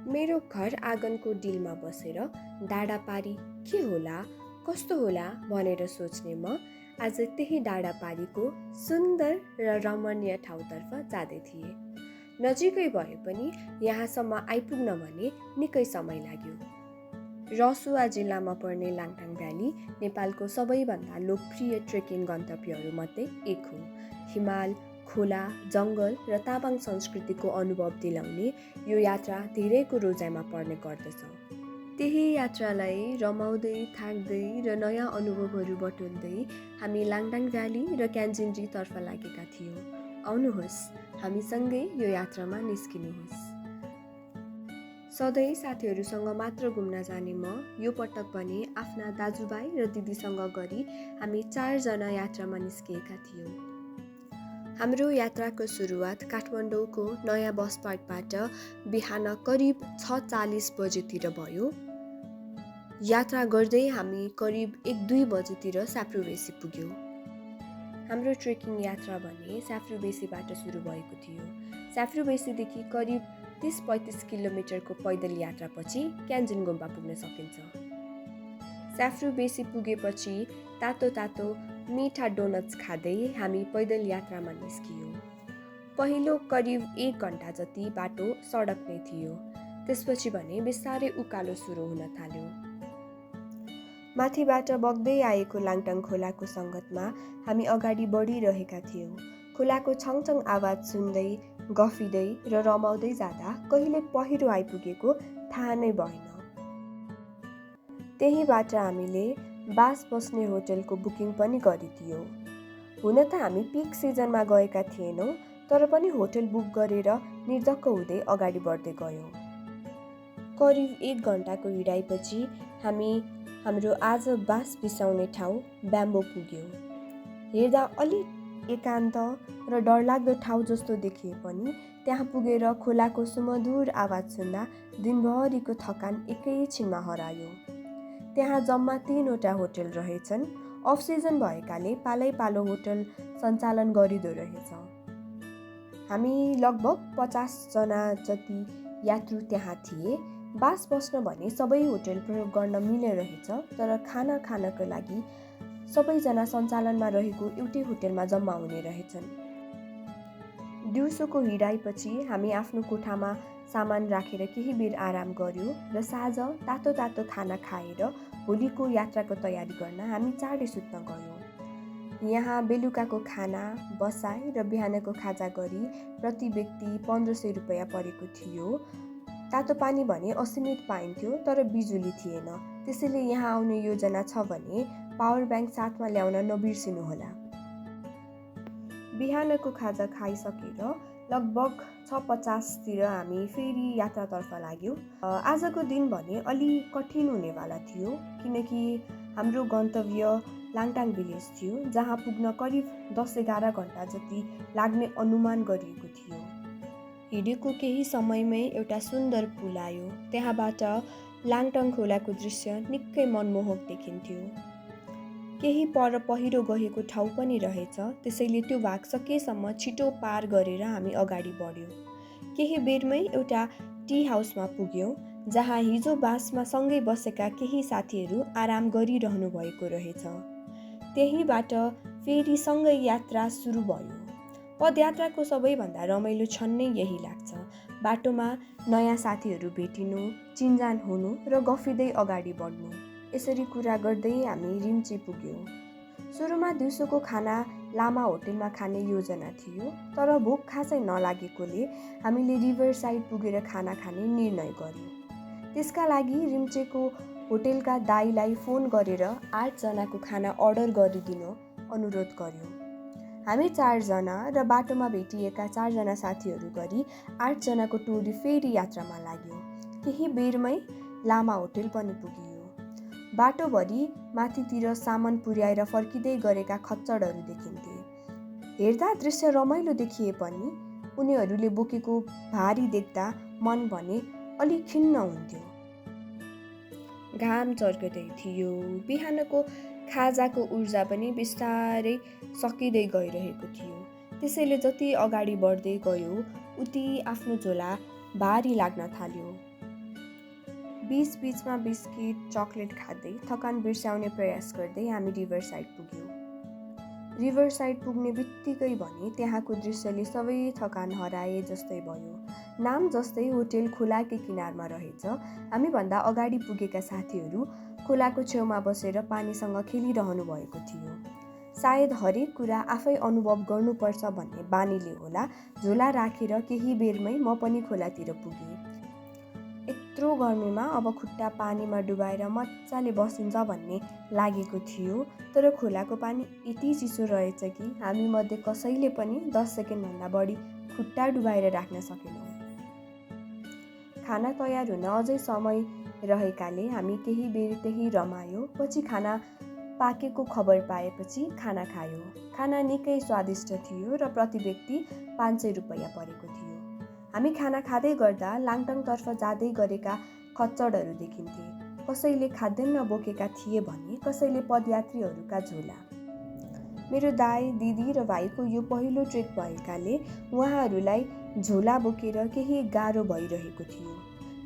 मेरो घर आँगनको डिलमा बसेर डाँडापारी के होला कस्तो होला भनेर सोच्ने म आज त्यही डाँडापारीको सुन्दर र रमणीय ठाउँतर्फ जाँदै थिएँ। नजिकै भए पनि यहाँसम्म आइपुग्न भने निकै समय लाग्यो। रसुवा जिल्लामा पर्ने लाङटाङ भ्याली नेपालको सबैभन्दा लोकप्रिय ट्रेकिङ गन्तव्यहरूमध्ये एक हो। हिमाल, खोला, जङ्गल र तामाङ संस्कृतिको अनुभव दिलाउने यो यात्रा धेरैको रोजाइमा पर्ने गर्दछ। त्यही यात्रालाई रमाउँदै, थाक्दै र नयाँ अनुभवहरू बटुल्दै हामी लाङटाङ भ्याली र क्यान्जिनरीतर्फ लागेका थियौँ। आउनुहोस्, हामीसँगै यो यात्रामा निस्किनुहोस्। सधैँ साथीहरूसँग मात्र घुम्न जाने म यो पटक भने आफ्ना दाजुभाइ र दिदीसँग गरी हामी 4 जना यात्रामा निस्किएका थियौँ। हाम्रो यात्राको सुरुवात काठमाडौँको नयाँ बस पार्कबाट बिहान करिब 6:40 बजेतिर भयो। यात्रा गर्दै हामी करिब 1-2 बजेतिर स्याफ्रुबेसी पुग्यौँ। हाम्रो ट्रेकिङ यात्रा भने स्याफ्रुबेसीबाट सुरु भएको थियो। स्याफ्रुबेसीदेखि करिब 30-35 किलोमिटरको पैदल यात्रापछि क्यान्जिन गुम्बा पुग्न सकिन्छ। स्याफ्रुबेसी पुगेपछि तातो तातो मिठा डोनट्स खाँदै हामी पैदल यात्रामा निस्कियौँ। पहिलो करिब 1 घन्टा जति बाटो सडक नै थियो। त्यसपछि भने बिस्तारै उकालो सुरु हुन थाल्यो। माथिबाट बग्दै आएको लाङटाङ खोलाको सङ्गतमा हामी अगाडि बढिरहेका थियौँ। खोलाको छङछङ आवाज सुन्दै, गफिँदै र रमाउँदै जाँदा कहिले पहिरो आइपुगेको थाहा नै भएन। त्यहीबाट हामीले बास बस्ने होटलको बुकिङ पनि गरिदियौँ। हुन त हामी पिक सिजनमा गएका थिएनौँ, तर पनि होटल बुक गरेर निर्धक्क हुँदै अगाडि बढ्दै गयौँ। करिब 1 घन्टाको हिँडाइपछि हामी हाम्रो आज बास बिसाउने ठाउँ ब्याम्बो पुग्यौँ। हेर्दा अलिक एकान्त र डरलाग्दो ठाउँ जस्तो देखिए पनि त्यहाँ पुगेर खोलाको सुमधुर आवाज सुन्दा दिनभरिको थकान एकैछिनमा हरायो। त्यहाँ जम्मा 3वटा होटल रहेछन्। अफ सिजन भएकाले पालै पालो होटल सञ्चालन गरिँदो रहेछ। हामी लगभग 50 जना जति यात्रु त्यहाँ थिए। बास बस्न भने सबै होटल प्रयोग गर्न मिल्ने रहेछ, तर खाना खानको लागि सबैजना सञ्चालनमा रहेको एउटै होटलमा जम्मा हुने रहेछन्। दिउँसोको हिँडाइपछि हामी आफ्नो कोठामा सामान राखेर केही बेर आराम गर्यौँ र साँझ तातो तातो खाना खाएर भोलिको यात्राको तयारी गर्न हामी चाँडै सुत्न गयौँ। यहाँ बेलुकाको खाना, बसाइ र बिहानको खाजा गरी प्रति व्यक्ति 1500 रुपैयाँ परेको थियो। तातो पानी भने असीमित पाइन्थ्यो, तर बिजुली थिएन। त्यसैले यहाँ आउने योजना छ भने पावर ब्याङ्क साथमा ल्याउन नबिर्सिनुहोला। बिहानको खाजा खाइसकेर लगभग 6:50 तिर हामी फेरि यात्रातर्फ लाग्यौँ। आजको दिन भने अलि कठिन हुनेवाला थियो, किनकि हाम्रो गन्तव्य लाङटाङ भिलेज थियो, जहाँ पुग्न करिब 10-11 घन्टा जति लाग्ने अनुमान गरिएको थियो। हिँडेको केही समयमै एउटा सुन्दर पुल आयो। त्यहाँबाट लाङटाङ खोलाको दृश्य निकै मनमोहक देखिन्थ्यो। केही पर पहिरो गएको ठाउँ पनि रहेछ, त्यसैले त्यो भाग सकेसम्म छिटो पार गरेर हामी अगाडि बढ्यौँ। केही बेरमै एउटा टी हाउसमा पुग्यौँ, जहाँ हिजो बासमा सँगै बसेका केही साथीहरू आराम गरिरहनु भएको रहेछ। त्यहीबाट फेरि सँगै यात्रा सुरु भयो। पदयात्राको सबैभन्दा रमाइलो क्षण नै यही लाग्छ। बाटोमा नयाँ साथीहरू भेटिनु, चिनजान हुनु र गफिँदै अगाडि बढ्नु। यसरी कुरा गर्दै हामी रिम्ची पुग्यौँ। सुरुमा दिउँसोको खाना लामा होटेलमा खाने योजना थियो, तर भोक खासै नलागेकोले हामीले रिभर साइड पुगेर खाना खाने निर्णय गर्यौँ। त्यसका लागि रिम्चीको होटेलका दाइलाई फोन गरेर 8 जनाको खाना अर्डर गरिदिन अनुरोध गर्यौँ। हामी 4 जना र बाटोमा भेटिएका 4 जना साथीहरू गरी 8 जनाको टोली फेरि यात्रामा लाग्यो। केही बेरमै लामा होटेल पनि पुगियो। बाटोभरि माथितिर सामान पुर्याएर फर्किँदै गरेका खच्चडहरू देखिन्थे। हेर्दा दृश्य रमाइलो देखिए पनि उनीहरूले बोकेको भारी देख्दा मन भने अलि खिन्न हुन्थ्यो। घाम चर्कदै थियो। बिहानको खाजाको ऊर्जा पनि बिस्तारै सकिँदै गइरहेको थियो। त्यसैले जति अगाडि बढ्दै गयो उति आफ्नो झोला भारी लाग्न थाल्यो। बीचमा बिस्किट चक्लेट खाँदै थकान बिर्स्याउने प्रयास गर्दै हामी रिभर साइड पुग्यौँ। रिभर साइड पुग्ने बित्तिकै भने त्यहाँको दृश्यले सबै थकान हराए जस्तै भयो। नाम जस्तै होटेल खोलाकै किनारमा रहेछ। हामीभन्दा अगाडि पुगेका साथीहरू खोलाको छेउमा बसेर पानीसँग खेलिरहनु भएको थियो। सायद हरेक कुरा आफै अनुभव गर्नुपर्छ भन्ने बानीले होला, झोला राखेर केही बेरमै म पनि खोलातिर पुगेँ। यत्रो गर्मीमा अब खुट्टा पानीमा डुबाएर मजाले बसिन्छ भन्ने लागेको थियो, तर खोलाको पानी यति चिसो रहेछ कि हामी मध्ये कसैले पनि 10 सेकेन्डभन्दा बढी खुट्टा डुबाएर राख्न सकेनौँ। खाना तयार हुन अझै समय रहेकाले हामी केही बेर त्यही रमायो। पछि खाना पाकेको खबर पाएपछि खाना खायो। खाना निकै स्वादिष्ट थियो र प्रति व्यक्ति 500 रुपैयाँ परेको थियो। हामी खाना खाँदै गर्दा लाङटाङतर्फ जाँदै गरेका खच्चडहरू देखिन्थे। कसैले खाद्यान्न बोकेका थिए भने कसैले पदयात्रीहरूका झोला। मेरो दाइ, दिदी र भाइको यो पहिलो ट्रेक भएकाले उहाँहरूलाई झोला बोकेर केही गाह्रो भइरहेको थियो।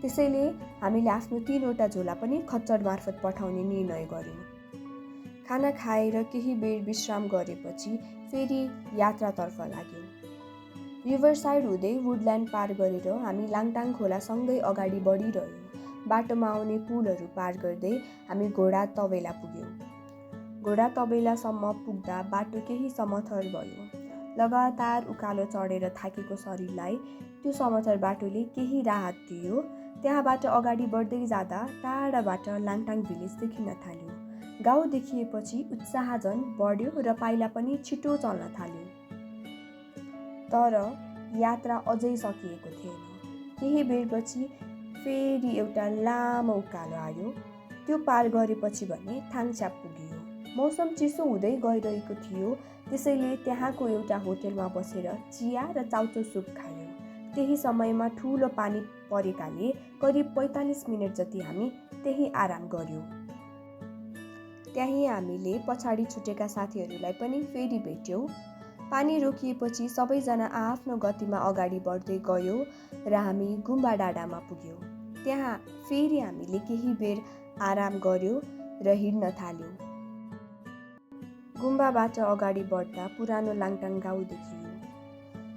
त्यसैले हामीले आफ्नो 3वटा झोला पनि खच्चड मार्फत पठाउने निर्णय गर्यौँ। खाना खाएर केही बेर विश्राम गरेपछि फेरि यात्रातर्फ लाग्यौँ। रिभर साइड हुँदै वुडल्यान्ड पार गरेर हामी लाङटाङ खोलासँगै अगाडि बढिरह्यौँ। बाटोमा आउने पुलहरू पार गर्दै हामी घोडा तबेला पुग्यौँ। घोडा तबेलासम्म पुग्दा बाटो केही समथर भयो। लगातार उकालो चढेर थाकेको शरीरलाई त्यो समथर बाटोले केही राहत दियो। त्यहाँबाट अगाडि बढ्दै जाँदा टाढाबाट लाङटाङ भिलेज देखिन थाल्यो। गाउँ देखिएपछि उत्साह झन् बढ्यो र पाइला पनि छिटो चल्न थाल्यो। तर यात्रा अझै सकिएको थिएन। केही बेरपछि फेरि एउटा लामो उकालो आयो। त्यो पार गरेपछि भने थाङछ्याप पुगियो। मौसम चिसो हुँदै गइरहेको थियो, त्यसैले त्यहाँको एउटा होटेलमा बसेर चिया र चाउचाउ सुप खायौँ। त्यही समयमा ठुलो पानी परेकाले करिब 45 मिनट जति हामी त्यही आराम गर्यौँ। त्यही हामीले पछाडि छुटेका साथीहरूलाई पनि फेरि भेट्यौँ। पानी रोकिएपछि सबैजना आआफ्नो गतिमा अगाडि बढ्दै गयौँ र हामी गुम्बा डाँडामा पुग्यौँ। त्यहाँ फेरि हामीले केही बेर आराम गर्यौँ र हिँड्न थाल्यौँ। गुम्बाबाट अगाडि बढ्दा पुरानो लाङटाङ गाउँ देखियो।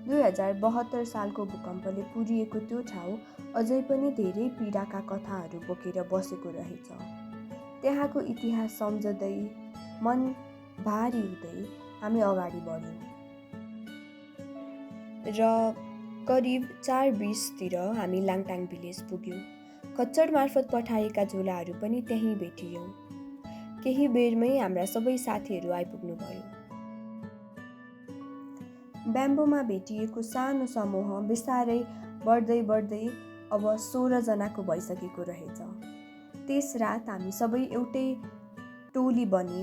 2072 सालको भूकम्पले पुरिएको त्यो ठाउँ अझै पनि धेरै पीडाका कथाहरू बोकेर बसेको रहेछ। त्यहाँको इतिहास सम्झँदै मन भारी हुँदै हामी अगाडि बढ्यौँ र करिब 4:20 हामी लाङटाङ भिलेज पुग्यौँ। खच्चड मार्फत पठाएका झोलाहरू पनि त्यहीँ भेटियौँ। केही बेरमै हाम्रा सबै साथीहरू आइपुग्नुभयो। ब्याम्बोमा भेटिएको सानो समूह बिस्तारै बढ्दै अब 16 जनाको भइसकेको रहेछ। त्यस रात हामी सबै एउटै टोली बनी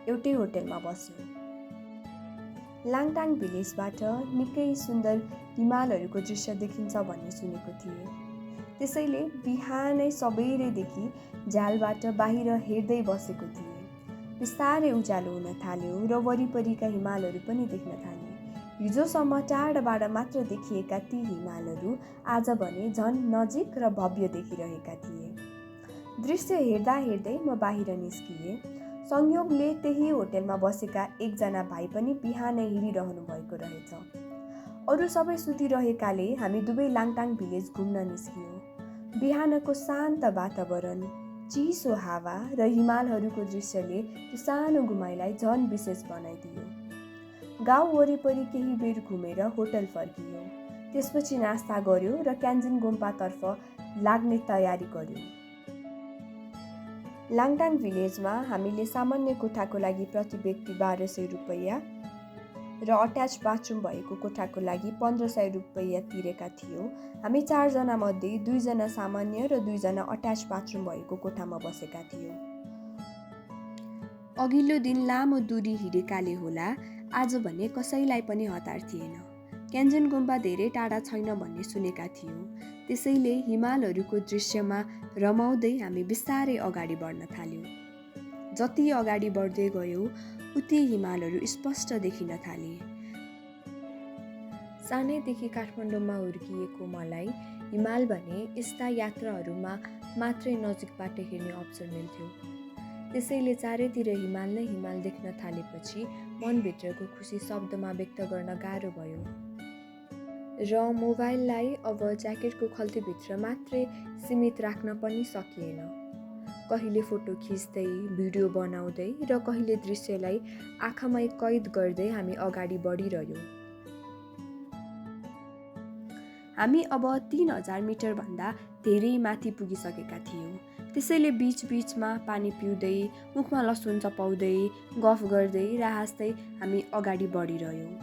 एउटै होटेलमा बस्यौँ। लाङटाङ भिलेजबाट निकै सुन्दर हिमालहरूको दृश्य देखिन्छ भन्ने सुनेको थिएँ। त्यसैले बिहानै सबेरैदेखि झ्यालबाट बाहिर हेर्दै बसेको थिएँ। बिस्तारै उज्यालो हुन थाल्यो र वरिपरिका हिमालहरू पनि देख्न थालेँ। हिजोसम्म टाढाबाट मात्र देखिएका ती हिमालहरू आज भने झन् नजिक र भव्य देखिरहेका थिए। दृश्य हेर्दा हेर्दै म बाहिर निस्किएँ। संयोगले त्यही होटेलमा बसेका एकजना भाइ पनि बिहानै हिँडिरहनु भएको रहेछ। अरू सबै सुतिरहेकाले हामी दुवै लाङटाङ भिलेज घुम्न निस्कियौँ। बिहानको शान्त वातावरण, चिसो हावा र हिमालहरूको दृश्यले त्यो सानो घुमाइलाई झन् विशेष बनाइदियो। गाउँ वरिपरि केही बेर घुमेर होटल फर्कियौँ। त्यसपछि नास्ता गर्यौँ र क्यान्जिन गुम्पातर्फ लाग्ने तयारी गर्यौँ। लाङटाङ भिलेजमा हामीले सामान्य कोठाको लागि प्रति व्यक्ति 1200 रुपैयाँ र अट्याच बाथरुम भएको कोठाको लागि 1500 रुपैयाँ तिरेका थियौँ। हामी 4 जना मध्ये 2 जना सामान्य र 2 जना अट्याच बाथरुम भएको कोठामा बसेका थियौँ। अघिल्लो दिन लामो दूरी हिँडेकाले होला, आज भने कसैलाई पनि हतार थिएन। क्यान्जिन गुम्बा धेरै टाढा छैन भन्ने सुनेका थियौँ। त्यसैले हिमालहरूको दृश्यमा रमाउँदै हामी बिस्तारै अगाडि बढ्न थाल्यौँ। जति अगाडि बढ्दै गयौँ उति हिमालहरू स्पष्ट देखिन थाले। सानैदेखि काठमाडौँमा हुर्किएको मलाई हिमाल भने यस्ता यात्राहरूमा मात्रै नजिकबाट हेर्ने अवसर मिल्थ्यो। त्यसैले चारैतिर हिमाल नै हिमाल देख्न थालेपछि मनभित्रको खुसी शब्दमा व्यक्त गर्न गाह्रो भयो। र मोबाइललाई अब ज्याकेटको खल्तीभित्र मात्रै सीमित राख्न पनि सकिएन। कहिले फोटो खिच्दै, भिडियो बनाउँदै र कहिले दृश्यलाई आँखामै कैद गर्दै हामी अगाडि बढिरह्यौँ। हामी अब 3000 मिटरभन्दा धेरै माथि पुगिसकेका थियौँ। त्यसैले बीचबीचमा पानी पिउँदै, मुखमा लसुन चपाउँदै, गफ गर्दै र हाँस्दै हामी अगाडि बढिरह्यौँ।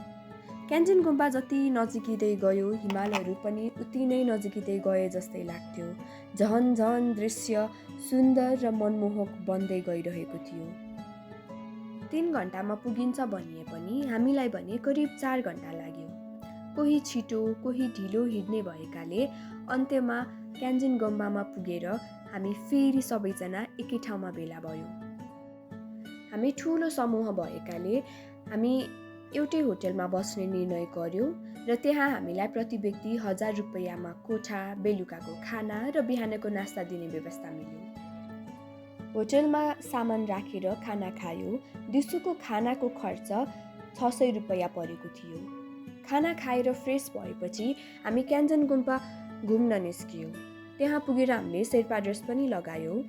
क्यान्जन गुम्बा जति नजिकिँदै गयो, हिमालहरू पनि उति नै नजिकिँदै गए जस्तै लाग्थ्यो। झन झन दृश्य सुन्दर र मनमोहक बन्दै गइरहेको थियो। 3 घण्टामा पुगिन्छ भनिए पनि हामीलाई भने करिब 4 घण्टा लाग्यो। कोही छिटो, कोही ढिलो हिँड्ने भएकाले अन्त्यमा क्यान्जन गुम्बामा पुगेर हामी फेरि सबैजना एकै ठाउँमा भेला भयौँ। हामी ठुलो समूह भएकाले हामी एउटै होटलमा बस्ने निर्णय गर्यौँ र त्यहाँ हामीलाई प्रति व्यक्ति 1000 रुपैयाँमा कोठा, बेलुकाको खाना र बिहानको नास्ता दिने व्यवस्था मिल्यो। होटलमा सामान राखेर खाना खायो। दिउँसोको खानाको खर्च 600 रुपैयाँ परेको थियो। खाना खाएर फ्रेस भएपछि हामी क्यान्जन गुम्बा घुम्न निस्कियौँ। त्यहाँ पुगेर हामीले शेर्पा ड्रेस पनि लगायौँ।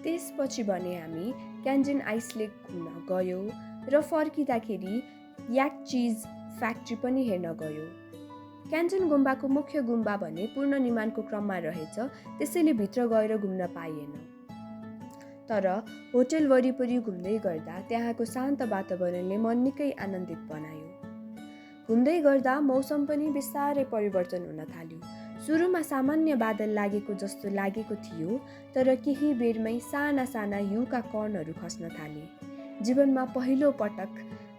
त्यसपछि भने हामी क्यान्जन आइस लेक घुम्न गयौँ र फर्किँदाखेरि याक चिज फ्याक्ट्री पनि हेर्न गयौँ। क्यान्जन गुम्बाको मुख्य गुम्बा भने पुनर्निर्माणको क्रममा रहेछ, त्यसैले भित्र गएर घुम्न पाइएन। तर होटल वरिपरि घुम्दै गर्दा त्यहाँको शान्त वातावरणले मन निकै आनन्दित बनायो। घुम्दै गर्दा मौसम पनि बिस्तारै परिवर्तन हुन थाल्यो। सुरुमा सामान्य बादल लागेको जस्तो लागेको थियो, तर केही बेरमै साना साना हिउँका कणहरू खस्न थाले। जीवनमा पहिलो पटक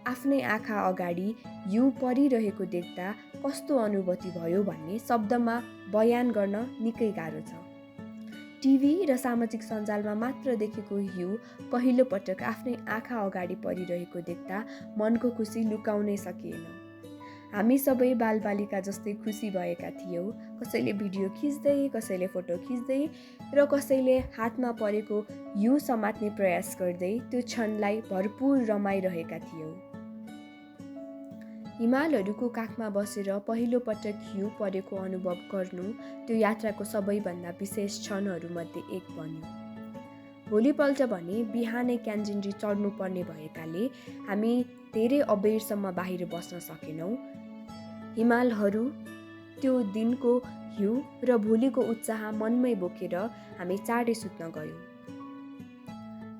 आफ्नै आँखा अगाडि हिउँ परिरहेको देख्दा कस्तो अनुभूति भयो भन्ने शब्दमा बयान गर्न निकै गाह्रो छ। टिभी र सामाजिक सञ्जालमा मात्र देखेको हिउँ पहिलो पटक आफ्नै आँखा अगाडि परिरहेको देख्दा मनको खुसी लुकाउनै सकिएन। हामी सबै बालबालिका जस्तै खुसी भएका थियौँ। कसैले भिडियो खिच्दै, कसैले फोटो खिच्दै र कसैले हातमा परेको हिउँ समात्ने प्रयास गर्दै त्यो क्षणलाई भरपुर रमाइरहेका थियौँ। हिमालहरूको काखमा बसेर पहिलो पटक हिउँ परेको अनुभव गर्नु त्यो यात्राको सबैभन्दा विशेष क्षणहरूमध्ये एक बन्यो। भोलिपल्ट भने बिहानै क्यान्जनरी चढ्नुपर्ने भएकाले हामी धेरै अबेरसम्म बाहिर बस्न सकेनौँ। हिमालहरू, त्यो दिनको हिउँ र भोलिको उत्साह मनमै बोकेर हामी चाँडै सुत्न गयौँ।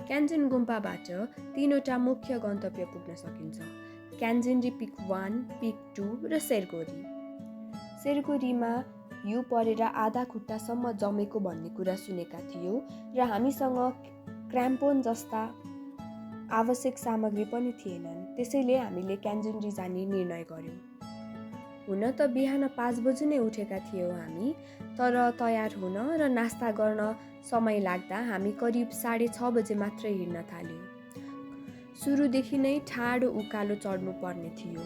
क्यान्जन गुम्बाबाट 3वटा मुख्य गन्तव्य पुग्न सकिन्छ: क्यान्जनरी पिक 1, पिक 2 र सेरगोरी। सेरगोरीमा हिउँ परेर आधा खुट्टासम्म जमेको भन्ने कुरा सुनेका थियौँ र हामीसँग क्र्याम्पोन जस्ता आवश्यक सामग्री पनि थिएनन्। त्यसैले हामीले क्यान्जनरी जाने निर्णय गर्यौँ। हुन त बिहान 5 बजे नै उठेका थियौँ हामी, तर तयार हुन र नास्ता गर्न समय लाग्दा हामी करिब 6:30 बजे मात्रै हिँड्न थाल्यौँ। सुरुदेखि नै ठाडो उकालो चढ्नु पर्ने थियो,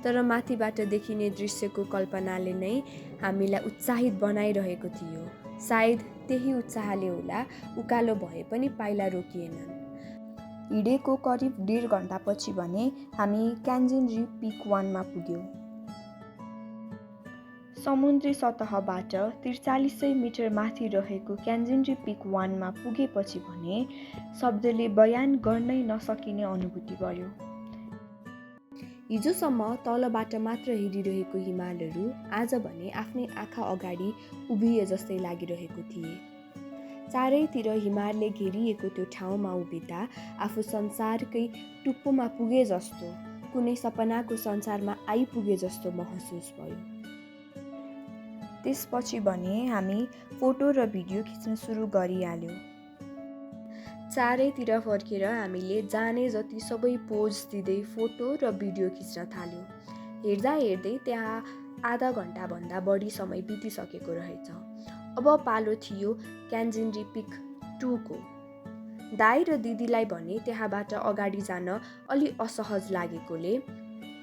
तर माथिबाट देखिने दृश्यको कल्पनाले नै हामीलाई उत्साहित बनाइरहेको थियो। सायद त्यही उत्साहले होला उकालो भए पनि पाइला रोकिएनन्। हिँडेको करिब 1.5 घण्टापछि भने हामी क्यान्जनरी पिक 1 मा पुग्यौँ। समुद्री सतहबाट 4300 मिटर माथि रहेको क्यान्जनरी पिक 1 मा पुगेपछि भने शब्दले बयान गर्नै नसकिने अनुभूति भयो। हिजोसम्म तलबाट मात्र हेरिरहेको हिमालहरू आज भने आफ्नै आँखा अगाडि उभिए जस्तै लागिरहेको थिए। चारैतिर हिमालले घेरिएको त्यो ठाउँमा उभिँदा आफू संसारकै टुप्पोमा पुगे जस्तो, कुनै सपनाको संसारमा आइपुगे जस्तो महसुस भयो। त्यसपछि भने हामी फोटो र भिडियो खिच्न सुरु गरिहाल्यौँ। चारैतिर फर्केर हामीले जाने जति सबै पोज दिँदै फोटो र भिडियो खिच्न थाल्यौँ। हेर्दा हेर्दै त्यहाँ आधा घण्टाभन्दा बढी समय बितिसकेको रहेछ। अब पालो थियो क्यान्जनरी पिक 2 को। दाइ र दिदीलाई भने त्यहाँबाट अगाडि जान अलि असहज लागेकोले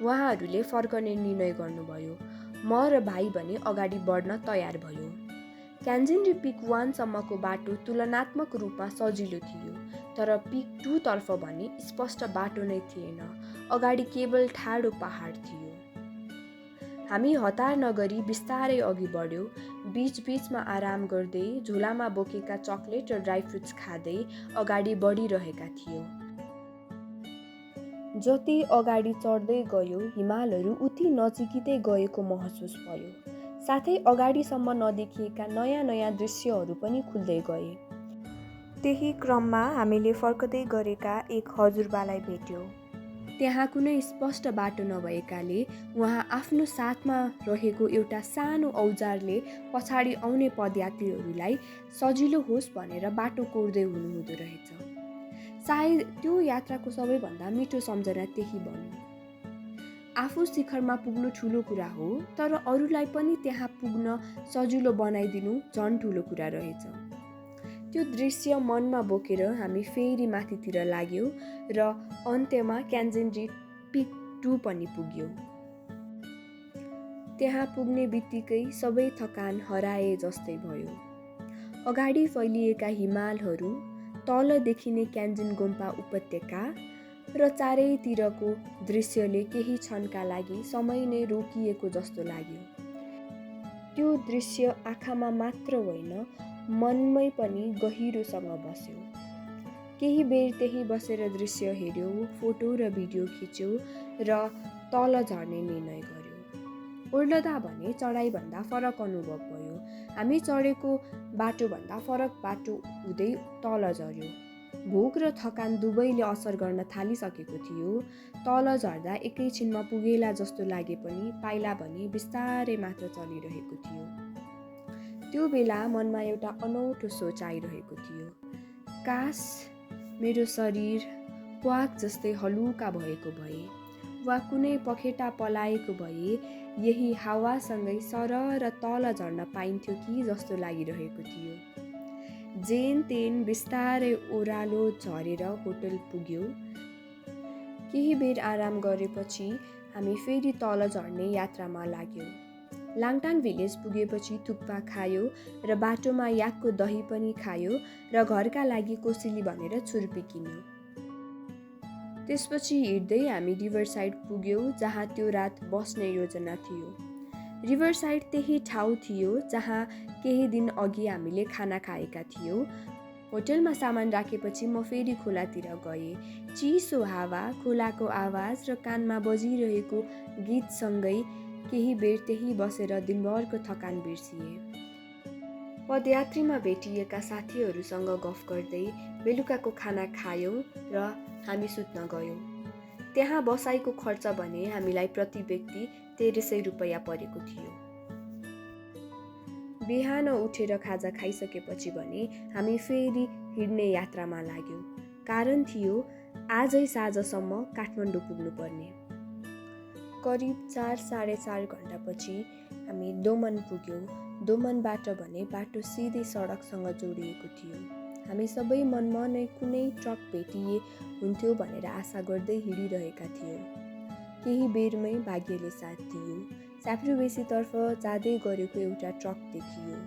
उहाँहरूले फर्कने निर्णय गर्नुभयो। म र भाइ भने अगाडि बढ्न तयार भयौँ। क्यान्जिन री पिक 1 सम्मको बाटो तुलनात्मक रूपमा सजिलो थियो, तर पिक 2 तर्फ भने स्पष्ट बाटो नै थिएन। अगाडि केवल ठाडो पहाड थियो। हामी हतार नगरी बिस्तारै अघि बढ्यौँ, बीचबीचमा आराम गर्दै, झोलामा बोकेका चकलेट र ड्राई फ्रुट्स खाँदै अगाडि बढिरहेका थियौँ। जति अगाडि चढ्दै गयो, हिमालहरू उति नजिकिँदै गएको महसुस भयो। साथै अगाडिसम्म नदेखिएका नयाँ नयाँ दृश्यहरू पनि खुल्दै गए। त्यही क्रममा हामीले फर्कदै गरेका एक हजुरबालाई भेट्यौँ। त्यहाँ कुनै स्पष्ट बाटो नभएकाले उहाँ आफ्नो साथमा रहेको एउटा सानो औजारले पछाडि आउने पदयात्रीहरूलाई सजिलो होस् भनेर बाटो कोर्दै हुनुहुँदो रहेछ। सायद त्यो यात्राको सबैभन्दा मिठो सम्झना त्यही बन्यो। आफू शिखरमा पुग्नु ठुलो कुरा हो, तर अरूलाई पनि त्यहाँ पुग्न सजिलो बनाइदिनु झन् ठुलो कुरा रहेछ। त्यो दृश्य मनमा बोकेर हामी फेरि माथितिर लाग्यौँ र अन्त्यमा क्यान्जिन री पिक 2 पनि पुग्यौँ। त्यहाँ पुग्ने बित्तिकै सबै थकान हराए जस्तै भयो। अगाडि फैलिएका हिमालहरू, तल देखिने क्यान्जिन गोम्पा उपत्यका र चारैतिरको दृश्यले केही क्षणका लागि समय नै रोकिएको जस्तो लाग्यो। त्यो दृश्य आँखामा मात्र होइन, मनमै पनि गहिरोसँग बस्यो। केही बेर त्यही बसेर दृश्य हेऱ्यौँ, फोटो र भिडियो खिच्यौँ र तल झर्ने निर्णय गर्यौँ। ओर्लदा भने चढाइभन्दा फरक अनुभव भयो। हामी चढेको बाटोभन्दा फरक बाटो हुँदै तल झर्यौँ। भोक र थकान दुवैले असर गर्न थालिसकेको थियो। तल झर्दा एकैछिनमा पुगेला जस्तो लागे पनि पाइला भने बिस्तारै मात्र चलिरहेको थियो। त्यो बेला मनमा एउटा अनौठो सोच आइरहेको थियो। काश मेरो शरीर प्वाक जस्तै हलुका भएको भए, वा कुनै पखेटा पलाएको भए यही हावासँगै सरर तल झर्न पाइन्थ्यो कि जस्तो लागिरहेको थियो। जेन तेन बिस्तारै ओह्रालो झरेर होटल पुग्यौँ। केही बेर आराम गरेपछि हामी फेरि तल झर्ने यात्रामा लाग्यौँ। लाङटाङ भिलेज पुगेपछि थुक्पा खायो र बाटोमा याकको दही पनि खायो र घरका लागि कोसेली भनेर छुर्पी किन्यो। त्यसपछि हिँड्दै हामी रिभरसाइड पुग्यौँ, जहाँ त्यो रात बस्ने योजना थियो। रिभरसाइड त्यही ठाउँ थियो जहाँ केही दिन अघि हामीले खाना खाएका थियौँ। होटलमा सामान राखेपछि म फेरि खोलातिर गएँ। चिसो हावा, खोलाको आवाज र कानमा बजिरहेको गीतसँगै केही बेर त्यही बसेर दिनभरको थकान बिर्सिए। पदयात्रीमा भेटिएका साथीहरूसँग गफ गर्दै बेलुकाको खाना खायौँ र हामी सुत्न गयौँ। त्यहाँ बसाइको खर्च भने हामीलाई प्रति व्यक्ति 1300 रुपैयाँ परेको थियो। बिहान उठेर खाजा खाइसकेपछि भने हामी फेरि हिँड्ने यात्रामा लाग्यौँ। कारण थियो आजै साँझसम्म काठमाडौँ पुग्नुपर्ने। करिब 4-4.5 घन्टापछि हामी दोमन पुग्यौँ। दोमनबाट भने बाटो सिधै सडकसँग जोडिएको थियो। हामी सबै मनमा नै कुनै ट्रक भेटिए हुन्थ्यो भनेर आशा गर्दै हिँडिरहेका थियौँ। केही बेरमै भाग्यले साथ दियो। स्याफ्रुबेसीतर्फ जाँदै गरेको एउटा ट्रक देखियो।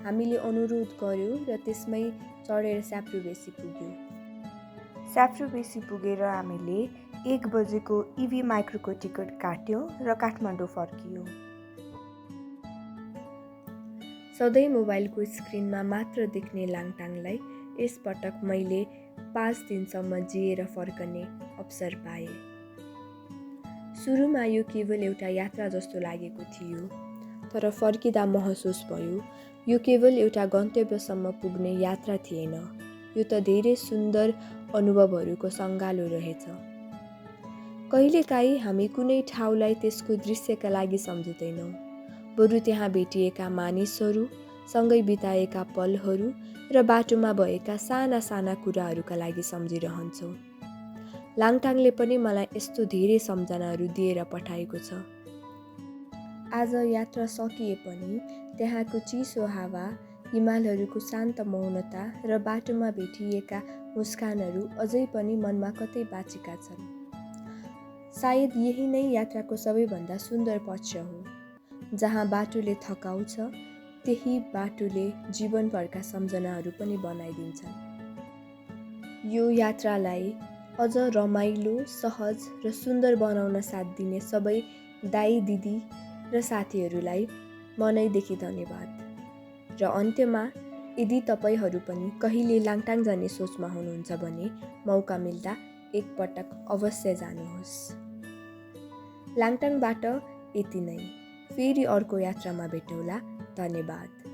हामीले अनुरोध गर्यौँ र त्यसमै चढेर स्याफ्रुबेसी पुग्यौँ। स्याफ्रुबेसी पुगेर हामीले 1 बजेको इभी माइक्रोको टिकट काट्यौँ र काठमाडौँ फर्कियौँ। सधैँ मोबाइलको स्क्रिनमा मात्र देख्ने लाङटाङलाई यसपटक मैले 5 दिनसम्म जिएर फर्कने अवसर पाएँ। सुरुमा यो केवल एउटा यात्रा जस्तो लागेको थियो, तर फर्किँदा महसुस भयो यो केवल एउटा गन्तव्यसम्म पुग्ने यात्रा थिएन, यो त धेरै सुन्दर अनुभवहरूको सङ्गालो रहेछ। कहिलेकाहीँ हामी कुनै ठाउँलाई त्यसको दृश्यका लागि सम्झिँदैनौँ, बरु त्यहाँ भेटिएका मानिसहरू, सँगै बिताएका पलहरू र बाटोमा भएका साना साना कुराहरूका लागि सम्झिरहन्छौँ। लाङटाङले पनि मलाई यस्तो धेरै सम्झनाहरू दिएर पठाएको छ। आज यात्रा सकिए पनि त्यहाँको चिसो हावा, हिमालहरूको शान्त मौनता र बाटोमा भेटिएका मुस्कानहरू अझै पनि मनमा कतै बाँचेका छन्। सायद यही नै यात्राको सबैभन्दा सुन्दर पक्ष हो, जहाँ बाटोले थकाउँछ त्यही बाटोले जीवनभरका सम्झनाहरू पनि बनाइदिन्छन्। यो यात्रालाई अझ रमाइलो, सहज र सुन्दर बनाउन साथ दिने सबै दाइ दिदी र साथीहरूलाई मनैदेखि धन्यवाद। र अन्त्यमा यदि तपाईँहरू पनि कहिले लाङटाङ जाने सोचमा हुनुहुन्छ भने मौका मिल्दा एकपटक अवश्य जानुहोस्। लाङटाङबाट यति नै। फेरि अर्को यात्रामा भेटौँला। धन्यवाद।